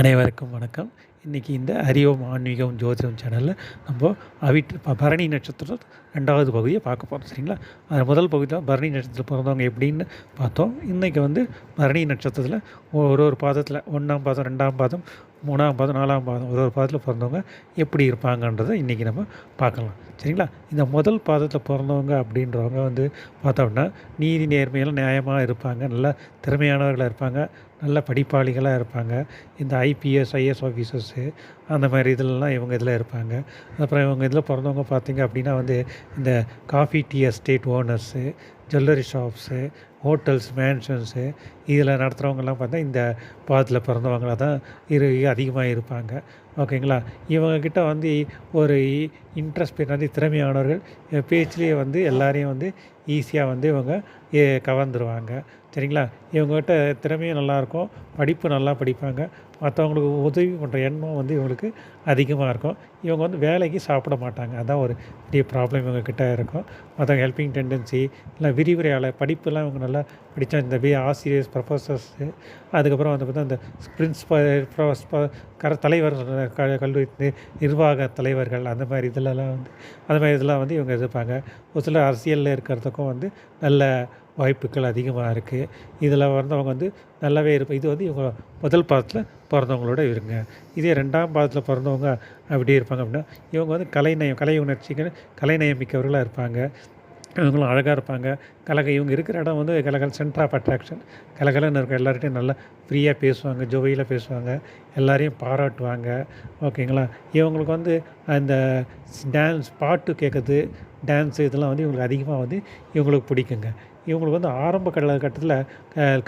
அனைவருக்கும் வணக்கம். இன்றைக்கி இந்த அறிவோம் ஆன்மீகம் ஜோதிடம் சேனலில் நம்ம பரணி நட்சத்திரம் 2வது பகுதியை பார்க்க போகிறோம். சரிங்களா? அது முதல் பகுதியில் பரணி நட்சத்திரத்தில் பிறந்தவங்க எப்படின்னு பார்த்தோம். இன்றைக்கி வந்து பரணி நட்சத்திரத்தில் ஒரு பாதத்தில் 1ஆம் பாதம், 2ஆம் பாதம், 3ஆம் பாதம், 4ஆம் பாதம் ஒரு பாதத்தில் பிறந்தவங்க எப்படி இருப்பாங்கன்றதை இன்றைக்கி நம்ம பார்க்கலாம். சரிங்களா? இந்த முதல் பாதத்தில் பிறந்தவங்க அப்படின்றவங்க வந்து பார்த்தோம்னா நீதி நேர்மையெல்லாம் நியாயமாக இருப்பாங்க, நல்ல திறமையானவர்களாக இருப்பாங்க, நல்ல படிப்பாளிகளாக இருப்பாங்க. இந்த ஐபிஎஸ் ஐஏஎஸ் ஆஃபீஸர்ஸு அந்த மாதிரி இதிலலாம் இவங்க இதில் இருப்பாங்க. அப்புறம் இவங்க இதில் பிறந்தவங்க பார்த்திங்க அப்படின்னா வந்து இந்த coffee tea estate owners, jewellery shops, hotels, mansions இதில் நடத்துகிறவங்கலாம் பார்த்தா இந்த பாதத்தில் பிறந்தவங்களாக தான் அதிகமாக இருப்பாங்க. ஓகேங்களா? இவங்கக்கிட்ட வந்து ஒரு இன்ட்ரெஸ்ட் பின்னாடி திறமையானவர்கள் பேச்சிலேயே வந்து எல்லாரையும் வந்து ஈஸியாக வந்து இவங்க கவர்ந்துருவாங்க. சரிங்களா? இவங்ககிட்ட திறமையும் நல்லாயிருக்கும், படிப்பு நல்லா படிப்பாங்க, மற்றவங்களுக்கு உதவி பண்ணுற எண்ணம் வந்து இவங்களுக்கு அதிகமாக இருக்கும். இவங்க வந்து வேலைக்கு சாப்பிட மாட்டாங்க. அதுதான் ஒரு பெரிய ப்ராப்ளம் இவங்கக்கிட்ட இருக்கும். மற்றவங்க ஹெல்பிங் டெண்டன்சி இல்லை விரிவுரையாளர் படிப்புலாம் இவங்க நல்லா படித்தா இந்த ஆசிரியர்ஸ், ப்ரொஃபஸர்ஸு அதுக்கப்புறம் வந்து பார்த்தா இந்த பிரின்ஸ்பல் தலைவர் கல்லூரி நிர்வாக தலைவர்கள் அந்த மாதிரி இதெல்லாம் வந்து இவங்க இருப்பாங்க. ஒரு சில அரசியலில் இருக்கிறதுக்கும் வந்து நல்ல வாய்ப்புகள் அதிகமாக இருக்குது. இதில் வந்தவங்க வந்து நல்லாவே இது வந்து இவங்க முதல் பாதத்தில் பிறந்தவங்களோட இருங்க. இதே 2ஆம் பாதத்தில் பிறந்தவங்க அப்படி இருப்பாங்க அப்படின்னா இவங்க வந்து கலை உணர்ச்சிகள் கலைநயம் மிக்கவர்களாக இருப்பாங்க. இவங்களும் அழகாக இருப்பாங்க. இவங்க இருக்கிற இடம் வந்து சென்டர் ஆஃப் அட்ராக்ஷன். கலகலன்னு இருக்கும். எல்லார்கிட்டையும் நல்லா ஃப்ரீயாக பேசுவாங்க, ஜோவியலாக பேசுவாங்க, எல்லாரையும் பாராட்டுவாங்க. ஓகேங்களா? இவங்களுக்கு வந்து அந்த டான்ஸ் பாட்டு கேட்குறது, டான்ஸு இதெல்லாம் வந்து இவங்களுக்கு அதிகமாக வந்து இவங்களுக்கு பிடிக்குங்க. இவங்களுக்கு வந்து ஆரம்ப கட்டத்தில்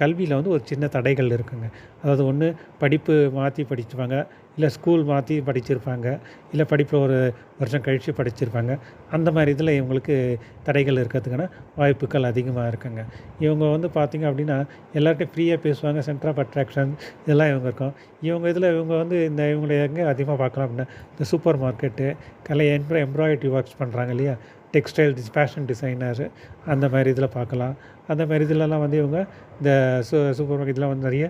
கல்வியில் வந்து ஒரு சின்ன தடைகள் இருக்குங்க. அதாவது ஒன்று படிப்பு மாற்றி படிச்சுப்பாங்க, இல்லை ஸ்கூல் மாற்றி படிச்சிருப்பாங்க, இல்லை படிப்பில் ஒரு வருஷம் கழித்து படிச்சிருப்பாங்க. அந்த மாதிரி இதில் இவங்களுக்கு தடைகள் இருக்கிறதுக்கான வாய்ப்புகள் அதிகமாக இருக்குங்க. இவங்க வந்து பார்த்திங்க அப்படின்னா எல்லார்ட்டையும் ஃப்ரீயாக பேசுவாங்க, சென்டர் ஆஃப் அட்ராக்ஷன் இதெல்லாம் இவங்க இருக்கும். இவங்க வந்து இவங்களை எங்கே அதிகமாக பார்க்கலாம் அப்படின்னா இந்த சூப்பர் மார்க்கெட்டு, எம்ப்ராய்டரி ஒர்க்ஸ் பண்ணுறாங்க இல்லையா, டெக்ஸ்டைல் ஃபேஷன் டிசைனர் அந்த மாதிரி இதில் பார்க்கலாம். அந்த மாதிரி இதிலலாம் வந்து இவங்க இந்த சூப்பர் மார்க்கெட்டில் வந்து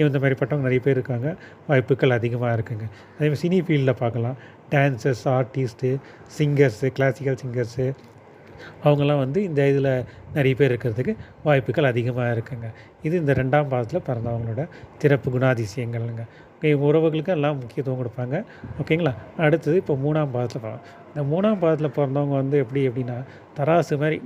இந்த மாதிரிப்பட்டவங்க நிறைய பேர் இருக்காங்க. வாய்ப்புகள் அதிகமாக இருக்குங்க. அதேமாதிரி சினி ஃபீல்டில் பார்க்கலாம். Dancers, artist, singers, classical singers அவங்கெல்லாம் வந்து இந்த இதில் நிறைய பேர் இருக்கிறதுக்கு வாய்ப்புகள் அதிகமாக இருக்குங்க. இது இந்த 2ஆம் பாதத்தில் பிறந்தவங்களோட சிறப்பு குணாதிசயங்கள்ங்க. உறவுகளுக்கு எல்லாம் முக்கியத்துவம் கொடுப்பாங்க. ஓகேங்களா? அடுத்தது இப்போ 3ஆம் பாதத்தில் இந்த 3ஆம் பாதத்தில் பிறந்தவங்க வந்து எப்படின்னா தராசு மாதிரி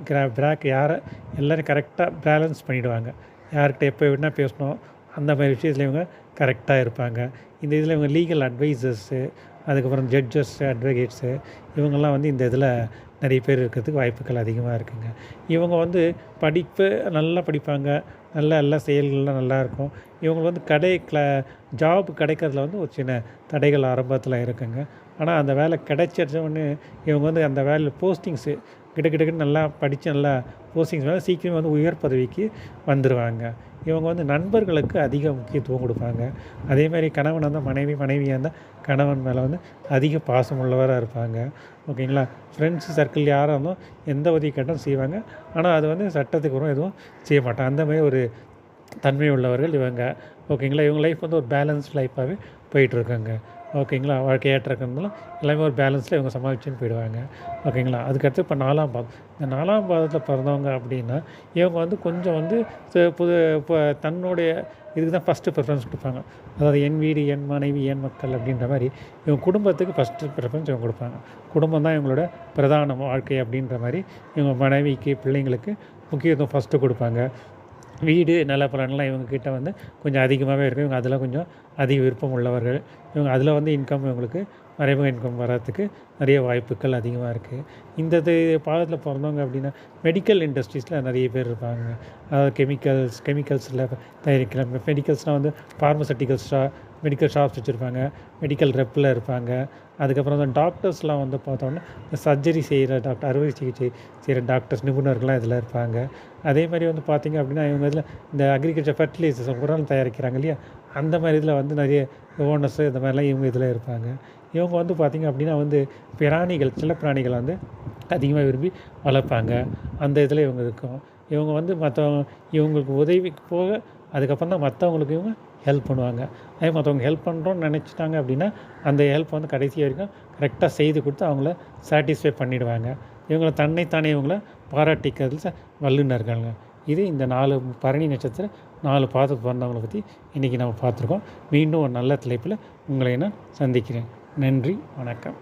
யாரை எல்லோரும் கரெக்டாக பேலன்ஸ் பண்ணிவிடுவாங்க. யார்கிட்ட எப்போ வேணால் பேசணும் அந்த மாதிரி விஷயத்தில் இவங்க கரெக்டாக இருப்பாங்க. இந்த இதில் இவங்க லீகல் அட்வைசர்ஸு, அதுக்கப்புறம் ஜட்ஜஸ்ஸு, அட்வொகேட்ஸு இவங்கெல்லாம் வந்து இந்த இதில் நிறைய பேர் இருக்கிறதுக்கு வாய்ப்புகள் அதிகமாக இருக்குங்க. இவங்க வந்து நல்லா படிப்பாங்க, எல்லா செயல்கள்லாம் நல்லாயிருக்கும். இவங்க வந்து ஜாப் கிடைக்கிறதுல வந்து ஒரு சின்ன தடைகள் ஆரம்பத்தில் இருக்குங்க. ஆனால் அந்த வேலை கிடைச்சிருச்சோன்னு இவங்க வந்து அந்த வேலையில் போஸ்டிங்ஸு கிட்டக்கிட்ட நல்லா படித்து நல்லா போஸ்டிங்ஸ் மேலே சீக்கிரம் வந்து உயர் பதவிக்கு வந்துடுவாங்க. இவங்க வந்து நண்பர்களுக்கு அதிக முக்கியத்துவம் கொடுப்பாங்க. அதேமாதிரி கணவன் வந்து மனைவியாக இருந்தால் கணவன் மேலே வந்து அதிக பாசம் உள்ளவராக இருப்பாங்க. ஓகேங்களா? ஃப்ரெண்ட்ஸ் சர்க்கிள் யாராக இருந்தோம் எந்த உதவி கேட்டாலும் செய்வாங்க. ஆனால் அது வந்து சட்டத்துக்கு எதுவும் செய்ய மாட்டாங்க. அந்த மாதிரி ஒரு தன்மை உள்ளவர்கள் இவங்க. ஓகேங்களா? இவங்க லைஃப் வந்து ஒரு பேலன்ஸ்ட் லைஃபாகவே போயிட்டுருக்காங்க. ஓகேங்களா? வாழ்க்கை ஏற்றக்கறதுனாலும் எல்லாமே ஒரு பேலன்ஸில் இவங்க சமாளிச்சுன்னு போயிடுவாங்க. ஓகேங்களா? அதுக்கடுத்து இப்போ 4ஆம் பாதம். இந்த 4ஆம் பாதத்தில் பிறந்தவங்க அப்படின்னா இவங்க வந்து கொஞ்சம் வந்து இப்போ தன்னுடைய இதுக்கு தான் ஃபஸ்ட்டு ப்ரிஃபரன்ஸ் கொடுப்பாங்க. அதாவது என் வீடு, என் மனைவி, என் மக்கள் அப்படின்ற மாதிரி இவங்க குடும்பத்துக்கு ஃபஸ்ட்டு ப்ரிஃபரன்ஸ் இவங்க கொடுப்பாங்க. குடும்பம் தான் இவங்களோட பிரதான வாழ்க்கை அப்படின்ற மாதிரி இவங்க மனைவிக்கு, பிள்ளைங்களுக்கு முக்கியத்துவம் ஃபஸ்ட்டு கொடுப்பாங்க. வீடு, நிலப்பலன்லாம் இவங்கக்கிட்ட வந்து கொஞ்சம் அதிகமாகவே இருக்கும். இவங்க அதில் கொஞ்சம் அதிக விருப்பம் உள்ளவர்கள். இவங்க அதில் வந்து இவங்களுக்கு மறைமுக இன்கம் வர்றதுக்கு நிறைய வாய்ப்புகள் அதிகமாக இருக்குது. இந்த பாதத்தில் பிறந்தவங்க அப்படின்னா மெடிக்கல் இண்டஸ்ட்ரீஸில் நிறைய பேர் இருப்பாங்க. அதாவது கெமிக்கல்ஸில் தயாரிக்கிற மெடிக்கல்ஸ்னால் வந்து மெடிக்கல் ஷாப்ஸ் வச்சுருப்பாங்க, மெடிக்கல் ரெப்பில் இருப்பாங்க. அதுக்கப்புறம் வந்து டாக்டர்ஸ்லாம் வந்து பார்த்தோன்னா சர்ஜரி செய்கிற அறுவை சிகிச்சை செய்கிற டாக்டர்ஸ், நிபுணர்கள்லாம் இதில் இருப்பாங்க. அதே மாதிரி வந்து பார்த்திங்க அப்படின்னா இவங்க இதில் இந்த அக்ரிகல்ச்சர் ஃபர்டிலைசர்ஸ் உரம் தயாரிக்கிறாங்க இல்லையா, அந்த மாதிரி இதில் வந்து நிறைய ஓனர்ஸு இந்த மாதிரிலாம் இவங்க இதில் இருப்பாங்க. இவங்க வந்து பார்த்திங்க அப்படின்னா வந்து செல்லப்பிராணிகளை வந்து அதிகமாக விரும்பி வளர்ப்பாங்க. அந்த இதில் இவங்க இருக்கும். இவங்க வந்து இவங்களுக்கு உதவிக்கு போக அதுக்கப்புறம் தான் மற்றவங்களுக்கு இவங்க ஹெல்ப் பண்ணுவாங்க. அதே மற்றவங்க ஹெல்ப் பண்ணுறோன்னு நினச்சிட்டாங்க அப்படின்னா, அந்த ஹெல்ப் வந்து கடைசி வரைக்கும் கரெக்டாக செய்து கொடுத்து அவங்கள சாட்டிஸ்ஃபை பண்ணிடுவாங்க. இவங்கள தன்னைத்தானே இவங்கள பாராட்டிக்கிறதுல வல்லுனர்கள்ங்க. இது இந்த 4 பரணி நட்சத்திரம் 4 பாதத்துக்கு பிறந்தவங்கள பற்றி இன்றைக்கி நம்ம பார்த்துருக்கோம். மீண்டும் ஒரு நல்ல தலைப்பில் உங்களை நான் சந்திக்கிறேன். நன்றி, வணக்கம்.